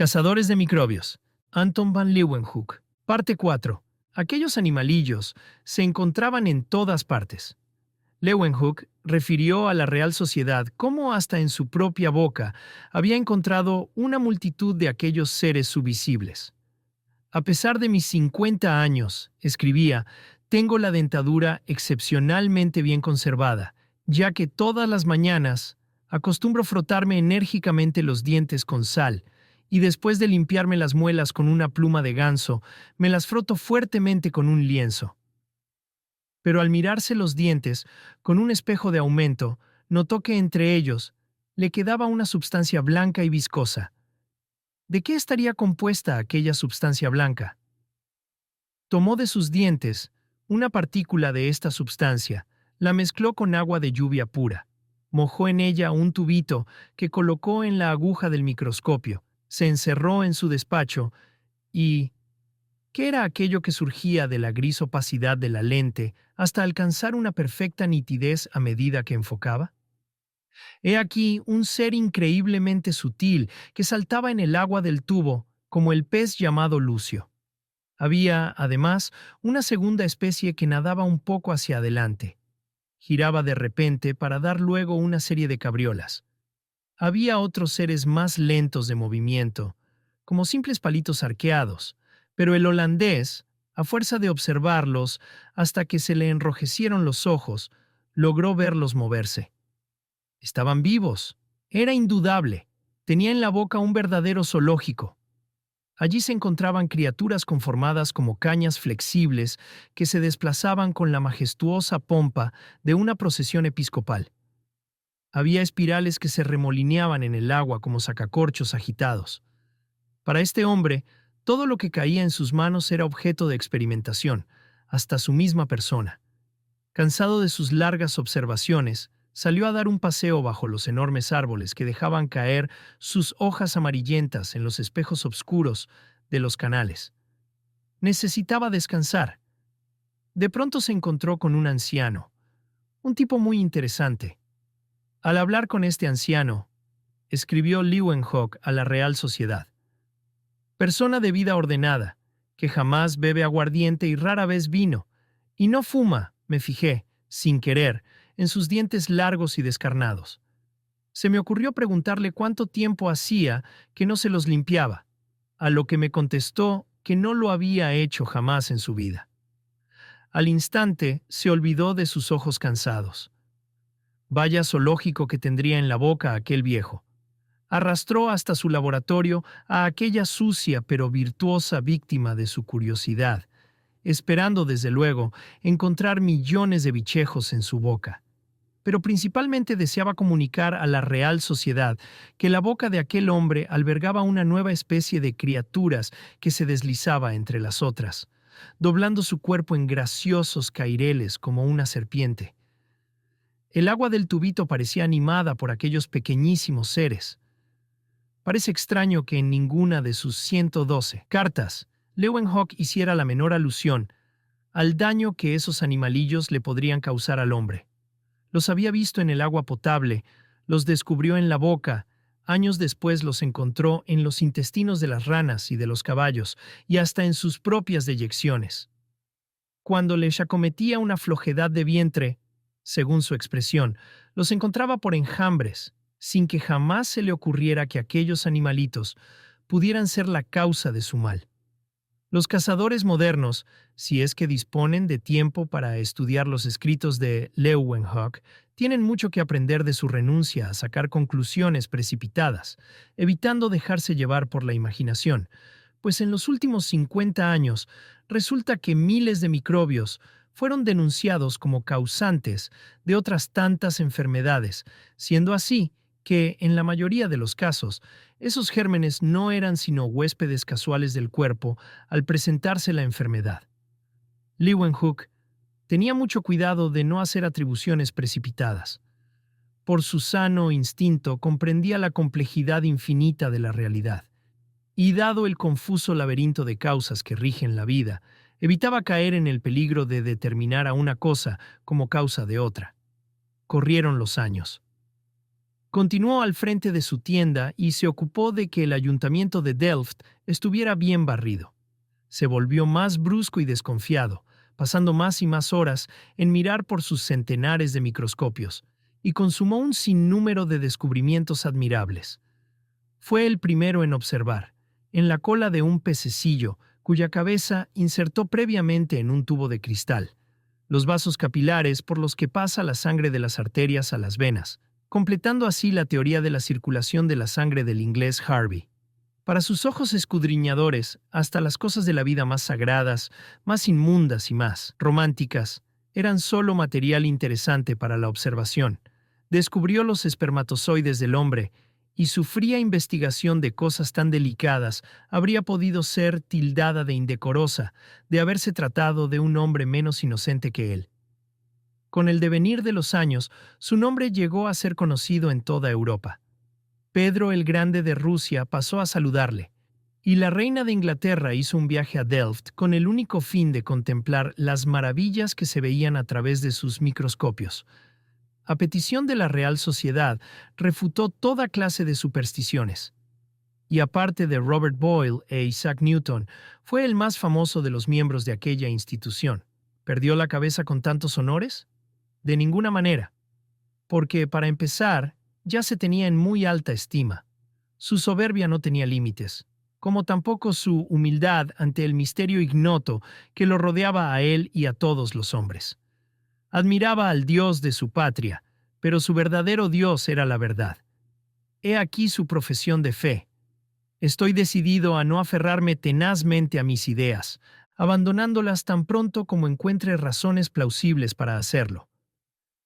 Cazadores de microbios. Anton van Leeuwenhoek. Parte 4. Aquellos animalillos se encontraban en todas partes. Leeuwenhoek refirió a la Real Sociedad cómo hasta en su propia boca había encontrado una multitud de aquellos seres subvisibles. A pesar de mis 50 años, escribía, tengo la dentadura excepcionalmente bien conservada, ya que todas las mañanas acostumbro frotarme enérgicamente los dientes con sal, y después de limpiarme las muelas con una pluma de ganso, me las froto fuertemente con un lienzo. Pero al mirarse los dientes, con un espejo de aumento, notó que entre ellos le quedaba una sustancia blanca y viscosa. ¿De qué estaría compuesta aquella sustancia blanca? Tomó de sus dientes una partícula de esta sustancia, la mezcló con agua de lluvia pura, mojó en ella un tubito que colocó en la aguja del microscopio, se encerró en su despacho y... ¿qué era aquello que surgía de la gris opacidad de la lente hasta alcanzar una perfecta nitidez a medida que enfocaba? He aquí un ser increíblemente sutil que saltaba en el agua del tubo como el pez llamado Lucio. Había, además, una segunda especie que nadaba un poco hacia adelante. Giraba de repente para dar luego una serie de cabriolas. Había otros seres más lentos de movimiento, como simples palitos arqueados, pero el holandés, a fuerza de observarlos hasta que se le enrojecieron los ojos, logró verlos moverse. Estaban vivos, era indudable, tenía en la boca un verdadero zoológico. Allí se encontraban criaturas conformadas como cañas flexibles que se desplazaban con la majestuosa pompa de una procesión episcopal. Había espirales que se remolineaban en el agua como sacacorchos agitados. Para este hombre, todo lo que caía en sus manos era objeto de experimentación, hasta su misma persona. Cansado de sus largas observaciones, salió a dar un paseo bajo los enormes árboles que dejaban caer sus hojas amarillentas en los espejos oscuros de los canales. Necesitaba descansar. De pronto se encontró con un anciano, un tipo muy interesante. Al hablar con este anciano, escribió Leeuwenhoek a la Real Sociedad. Persona de vida ordenada, que jamás bebe aguardiente y rara vez vino, y no fuma, me fijé, sin querer, en sus dientes largos y descarnados. Se me ocurrió preguntarle cuánto tiempo hacía que no se los limpiaba, a lo que me contestó que no lo había hecho jamás en su vida. Al instante se olvidó de sus ojos cansados. Vaya zoológico que tendría en la boca aquel viejo. Arrastró hasta su laboratorio a aquella sucia pero virtuosa víctima de su curiosidad, esperando desde luego encontrar millones de bichejos en su boca. Pero principalmente deseaba comunicar a la Real Sociedad que la boca de aquel hombre albergaba una nueva especie de criaturas que se deslizaba entre las otras, doblando su cuerpo en graciosos caireles como una serpiente. El agua del tubito parecía animada por aquellos pequeñísimos seres. Parece extraño que en ninguna de sus 112 cartas Leeuwenhoek hiciera la menor alusión al daño que esos animalillos le podrían causar al hombre. Los había visto en el agua potable, los descubrió en la boca, años después los encontró en los intestinos de las ranas y de los caballos, y hasta en sus propias deyecciones. Cuando les acometía una flojedad de vientre, según su expresión, los encontraba por enjambres, sin que jamás se le ocurriera que aquellos animalitos pudieran ser la causa de su mal. Los cazadores modernos, si es que disponen de tiempo para estudiar los escritos de Leeuwenhoek, tienen mucho que aprender de su renuncia a sacar conclusiones precipitadas, evitando dejarse llevar por la imaginación, pues en los últimos 50 años resulta que miles de microbios fueron denunciados como causantes de otras tantas enfermedades, siendo así que, en la mayoría de los casos, esos gérmenes no eran sino huéspedes casuales del cuerpo al presentarse la enfermedad. Leeuwenhoek tenía mucho cuidado de no hacer atribuciones precipitadas. Por su sano instinto comprendía la complejidad infinita de la realidad, y dado el confuso laberinto de causas que rigen la vida, evitaba caer en el peligro de determinar a una cosa como causa de otra. Corrieron los años. Continuó al frente de su tienda y se ocupó de que el ayuntamiento de Delft estuviera bien barrido. Se volvió más brusco y desconfiado, pasando más y más horas en mirar por sus centenares de microscopios, y consumó un sinnúmero de descubrimientos admirables. Fue el primero en observar, en la cola de un pececillo, cuya cabeza insertó previamente en un tubo de cristal, los vasos capilares por los que pasa la sangre de las arterias a las venas, completando así la teoría de la circulación de la sangre del inglés Harvey. Para sus ojos escudriñadores, hasta las cosas de la vida más sagradas, más inmundas y más románticas, eran solo material interesante para la observación. Descubrió los espermatozoides del hombre, y su fría investigación de cosas tan delicadas habría podido ser tildada de indecorosa, de haberse tratado de un hombre menos inocente que él. Con el devenir de los años, su nombre llegó a ser conocido en toda Europa. Pedro el Grande de Rusia pasó a saludarle, y la reina de Inglaterra hizo un viaje a Delft con el único fin de contemplar las maravillas que se veían a través de sus microscopios. A petición de la Real Sociedad, refutó toda clase de supersticiones. Y aparte de Robert Boyle e Isaac Newton, fue el más famoso de los miembros de aquella institución. ¿Perdió la cabeza con tantos honores? De ninguna manera. Porque, para empezar, ya se tenía en muy alta estima. Su soberbia no tenía límites, como tampoco su humildad ante el misterio ignoto que lo rodeaba a él y a todos los hombres. Admiraba al Dios de su patria, pero su verdadero Dios era la verdad. He aquí su profesión de fe. Estoy decidido a no aferrarme tenazmente a mis ideas, abandonándolas tan pronto como encuentre razones plausibles para hacerlo.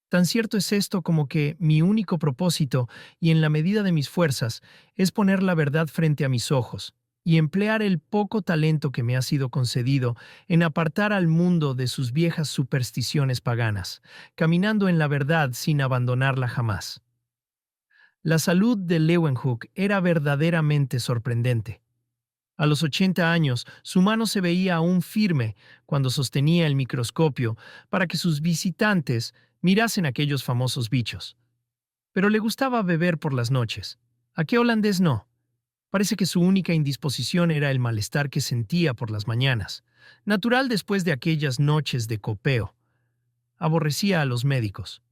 Tan cierto es esto como que mi único propósito, y en la medida de mis fuerzas, es poner la verdad frente a mis ojos, y emplear el poco talento que me ha sido concedido en apartar al mundo de sus viejas supersticiones paganas, caminando en la verdad sin abandonarla jamás. La salud de Leeuwenhoek era verdaderamente sorprendente. A los 80 años, su mano se veía aún firme cuando sostenía el microscopio para que sus visitantes mirasen aquellos famosos bichos. Pero le gustaba beber por las noches. ¿A qué holandés no? Parece que su única indisposición era el malestar que sentía por las mañanas, natural después de aquellas noches de copeo. Aborrecía a los médicos.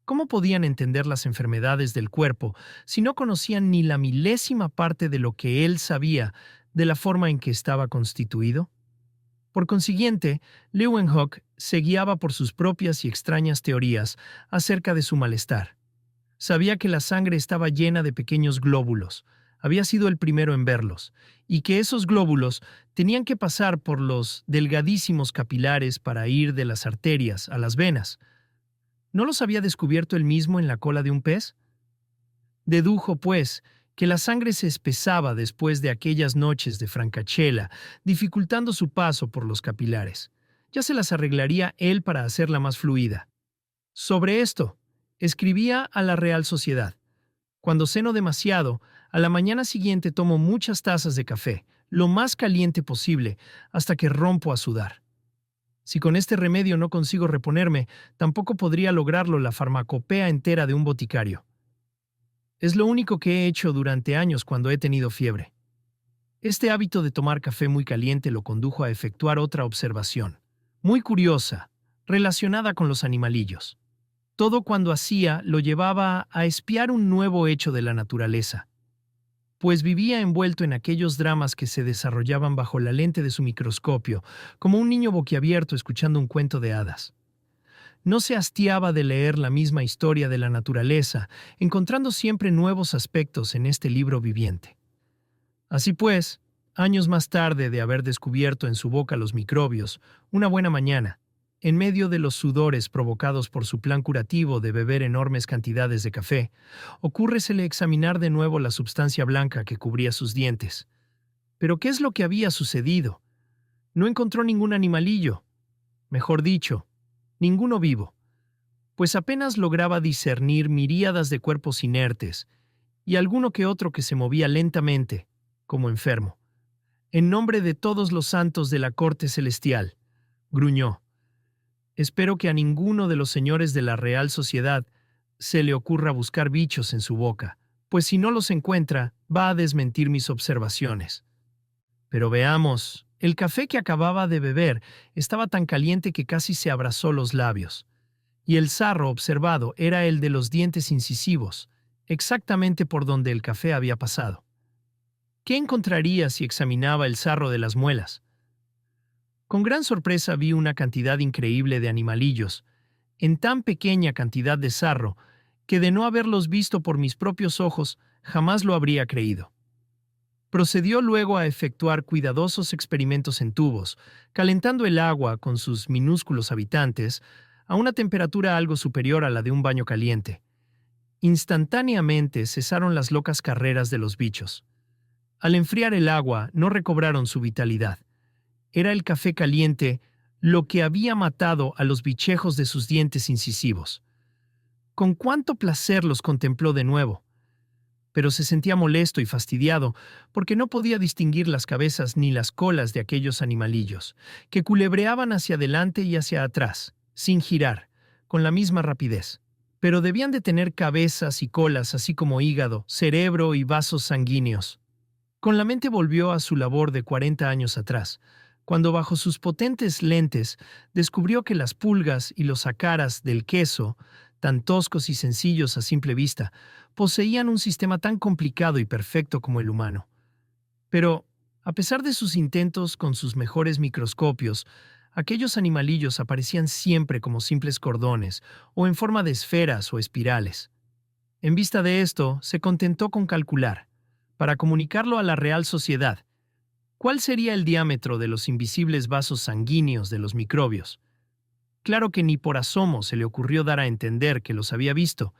¿Cómo podían entender las enfermedades del cuerpo si no conocían ni la milésima parte de lo que él sabía de la forma en que estaba constituido? Por consiguiente, Leeuwenhoek se guiaba por sus propias y extrañas teorías acerca de su malestar. Sabía que la sangre estaba llena de pequeños glóbulos, había sido el primero en verlos, y que esos glóbulos tenían que pasar por los delgadísimos capilares para ir de las arterias a las venas. ¿No los había descubierto él mismo en la cola de un pez? Dedujo, pues, que la sangre se espesaba después de aquellas noches de francachela, dificultando su paso por los capilares. Ya se las arreglaría él para hacerla más fluida. Sobre esto, escribía a la Real Sociedad. Cuando ceno demasiado, a la mañana siguiente tomo muchas tazas de café, lo más caliente posible, hasta que rompo a sudar. Si con este remedio no consigo reponerme, tampoco podría lograrlo la farmacopea entera de un boticario. Es lo único que he hecho durante años cuando he tenido fiebre. Este hábito de tomar café muy caliente lo condujo a efectuar otra observación, muy curiosa, relacionada con los animalillos. Todo cuando hacía lo llevaba a espiar un nuevo hecho de la naturaleza, pues vivía envuelto en aquellos dramas que se desarrollaban bajo la lente de su microscopio, como un niño boquiabierto escuchando un cuento de hadas. No se hastiaba de leer la misma historia de la naturaleza, encontrando siempre nuevos aspectos en este libro viviente. Así pues, años más tarde de haber descubierto en su boca los microbios, una buena mañana, en medio de los sudores provocados por su plan curativo de beber enormes cantidades de café, ocúrresele examinar de nuevo la sustancia blanca que cubría sus dientes. ¿Pero qué es lo que había sucedido? No encontró ningún animalillo. Mejor dicho, ninguno vivo, pues apenas lograba discernir miríadas de cuerpos inertes y alguno que otro que se movía lentamente, como enfermo. En nombre de todos los santos de la corte celestial, gruñó. Espero que a ninguno de los señores de la Real Sociedad se le ocurra buscar bichos en su boca, pues si no los encuentra, va a desmentir mis observaciones. Pero veamos, el café que acababa de beber estaba tan caliente que casi se abrazó los labios, y el sarro observado era el de los dientes incisivos, exactamente por donde el café había pasado. ¿Qué encontraría si examinaba el sarro de las muelas? Con gran sorpresa vi una cantidad increíble de animalillos, en tan pequeña cantidad de sarro, que de no haberlos visto por mis propios ojos, jamás lo habría creído. Procedió luego a efectuar cuidadosos experimentos en tubos, calentando el agua con sus minúsculos habitantes a una temperatura algo superior a la de un baño caliente. Instantáneamente cesaron las locas carreras de los bichos. Al enfriar el agua, no recobraron su vitalidad. Era el café caliente lo que había matado a los bichejos de sus dientes incisivos. Con cuánto placer los contempló de nuevo. Pero se sentía molesto y fastidiado porque no podía distinguir las cabezas ni las colas de aquellos animalillos, que culebreaban hacia adelante y hacia atrás, sin girar, con la misma rapidez. Pero debían de tener cabezas y colas, así como hígado, cerebro y vasos sanguíneos. Con la mente volvió a su labor de 40 años atrás, cuando bajo sus potentes lentes descubrió que las pulgas y los ácaras del queso, tan toscos y sencillos a simple vista, poseían un sistema tan complicado y perfecto como el humano. Pero, a pesar de sus intentos con sus mejores microscopios, aquellos animalillos aparecían siempre como simples cordones o en forma de esferas o espirales. En vista de esto, se contentó con calcular, para comunicarlo a la Real Sociedad, ¿cuál sería el diámetro de los invisibles vasos sanguíneos de los microbios? Claro que ni por asomo se le ocurrió dar a entender que los había visto.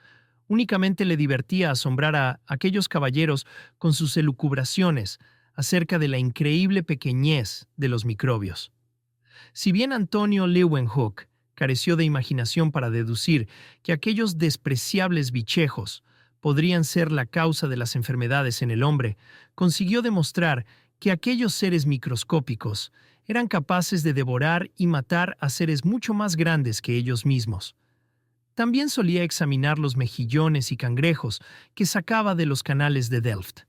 Únicamente le divertía asombrar a aquellos caballeros con sus elucubraciones acerca de la increíble pequeñez de los microbios. Si bien Antonio Leeuwenhoek careció de imaginación para deducir que aquellos despreciables bichejos podrían ser la causa de las enfermedades en el hombre, consiguió demostrar que aquellos seres microscópicos eran capaces de devorar y matar a seres mucho más grandes que ellos mismos. También solía examinar los mejillones y cangrejos que sacaba de los canales de Delft.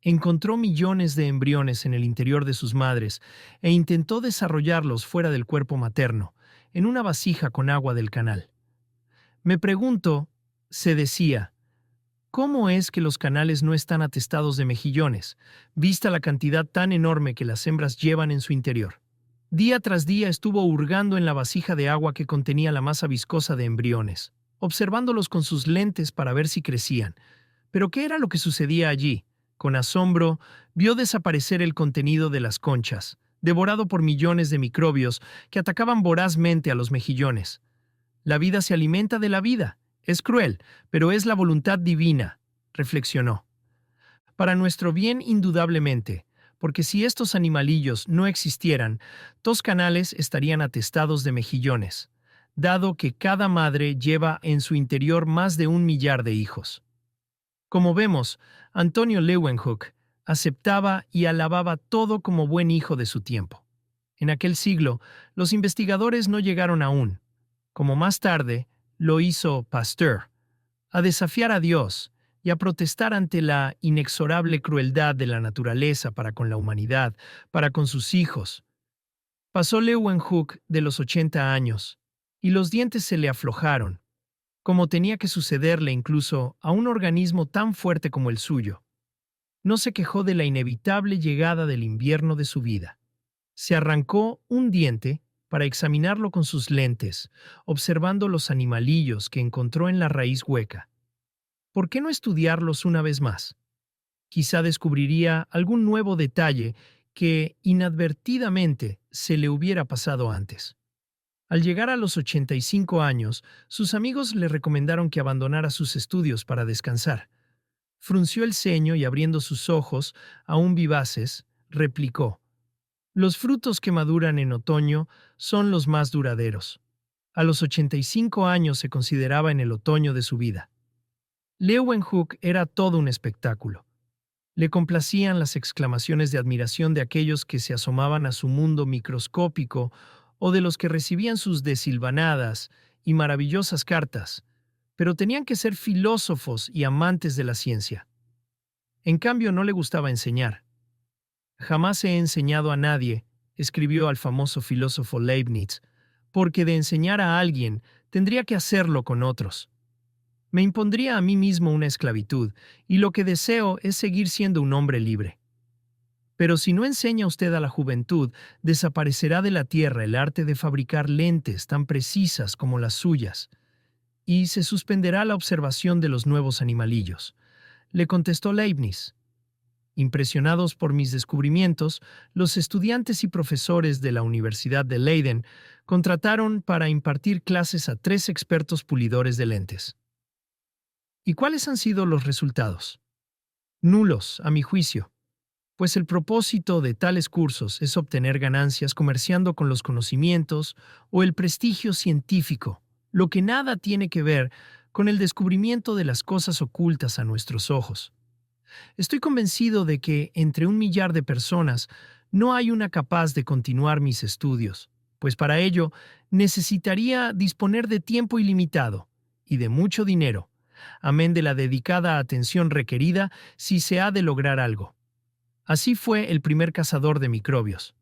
Encontró millones de embriones en el interior de sus madres e intentó desarrollarlos fuera del cuerpo materno, en una vasija con agua del canal. Me pregunto, se decía, ¿cómo es que los canales no están atestados de mejillones, vista la cantidad tan enorme que las hembras llevan en su interior? Día tras día estuvo hurgando en la vasija de agua que contenía la masa viscosa de embriones, observándolos con sus lentes para ver si crecían. ¿Pero qué era lo que sucedía allí? Con asombro, vio desaparecer el contenido de las conchas, devorado por millones de microbios que atacaban vorazmente a los mejillones. La vida se alimenta de la vida. Es cruel, pero es la voluntad divina, reflexionó. Para nuestro bien indudablemente, porque si estos animalillos no existieran, dos canales estarían atestados de mejillones, dado que cada madre lleva en su interior más de 1 millar de hijos. Como vemos, Antonio Leeuwenhoek aceptaba y alababa todo como buen hijo de su tiempo. En aquel siglo, los investigadores no llegaron aún, como más tarde lo hizo Pasteur, a desafiar a Dios y a protestar ante la inexorable crueldad de la naturaleza para con la humanidad, para con sus hijos. Pasó Leeuwenhoek de los 80 años, y los dientes se le aflojaron, como tenía que sucederle incluso a un organismo tan fuerte como el suyo. No se quejó de la inevitable llegada del invierno de su vida. Se arrancó un diente para examinarlo con sus lentes, observando los animalillos que encontró en la raíz hueca. ¿Por qué no estudiarlos una vez más? Quizá descubriría algún nuevo detalle que inadvertidamente se le hubiera pasado antes. Al llegar a los 85 años, sus amigos le recomendaron que abandonara sus estudios para descansar. Frunció el ceño y abriendo sus ojos, aún vivaces, replicó: los frutos que maduran en otoño son los más duraderos. A los 85 años se consideraba en el otoño de su vida. Leeuwenhoek era todo un espectáculo. Le complacían las exclamaciones de admiración de aquellos que se asomaban a su mundo microscópico o de los que recibían sus desilvanadas y maravillosas cartas, pero tenían que ser filósofos y amantes de la ciencia. En cambio, no le gustaba enseñar. Jamás he enseñado a nadie, escribió al famoso filósofo Leibniz, porque de enseñar a alguien tendría que hacerlo con otros. Me impondría a mí mismo una esclavitud, y lo que deseo es seguir siendo un hombre libre. Pero si no enseña usted a la juventud, desaparecerá de la tierra el arte de fabricar lentes tan precisas como las suyas, y se suspenderá la observación de los nuevos animalillos, le contestó Leibniz. Impresionados por mis descubrimientos, los estudiantes y profesores de la Universidad de Leiden contrataron para impartir clases a 3 expertos pulidores de lentes. ¿Y cuáles han sido los resultados? Nulos, a mi juicio, pues el propósito de tales cursos es obtener ganancias comerciando con los conocimientos o el prestigio científico, lo que nada tiene que ver con el descubrimiento de las cosas ocultas a nuestros ojos. Estoy convencido de que entre 1 millar de personas no hay una capaz de continuar mis estudios, pues para ello necesitaría disponer de tiempo ilimitado y de mucho dinero, amén de la dedicada atención requerida si se ha de lograr algo. Así fue el primer cazador de microbios.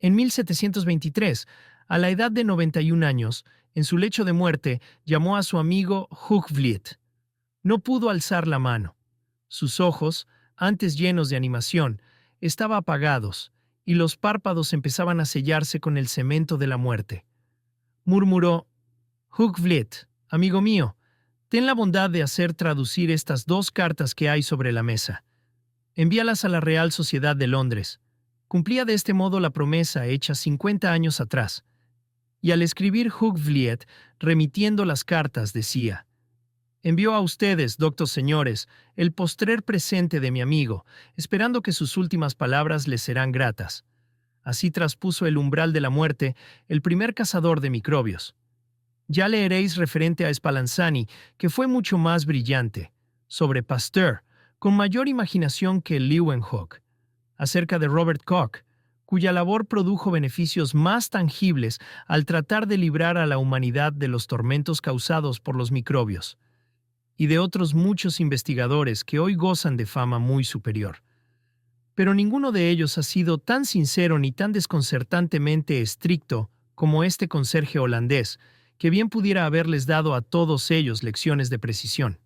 En 1723, a la edad de 91 años, en su lecho de muerte, llamó a su amigo Hugvliet. No pudo alzar la mano. Sus ojos, antes llenos de animación, estaban apagados, y los párpados empezaban a sellarse con el cemento de la muerte. Murmuró: Hugvliet, amigo mío, ten la bondad de hacer traducir estas 2 cartas que hay sobre la mesa. Envíalas a la Real Sociedad de Londres. Cumplía de este modo la promesa hecha 50 años atrás. Y al escribir Hugvliet, remitiendo las cartas, decía: envío a ustedes, doctos señores, el postrer presente de mi amigo, esperando que sus últimas palabras les serán gratas. Así traspuso el umbral de la muerte el primer cazador de microbios. Ya leeréis referente a Spallanzani, que fue mucho más brillante, sobre Pasteur, con mayor imaginación que Leeuwenhoek, acerca de Robert Koch, cuya labor produjo beneficios más tangibles al tratar de librar a la humanidad de los tormentos causados por los microbios, y de otros muchos investigadores que hoy gozan de fama muy superior. Pero ninguno de ellos ha sido tan sincero ni tan desconcertantemente estricto como este conserje holandés, que bien pudiera haberles dado a todos ellos lecciones de precisión.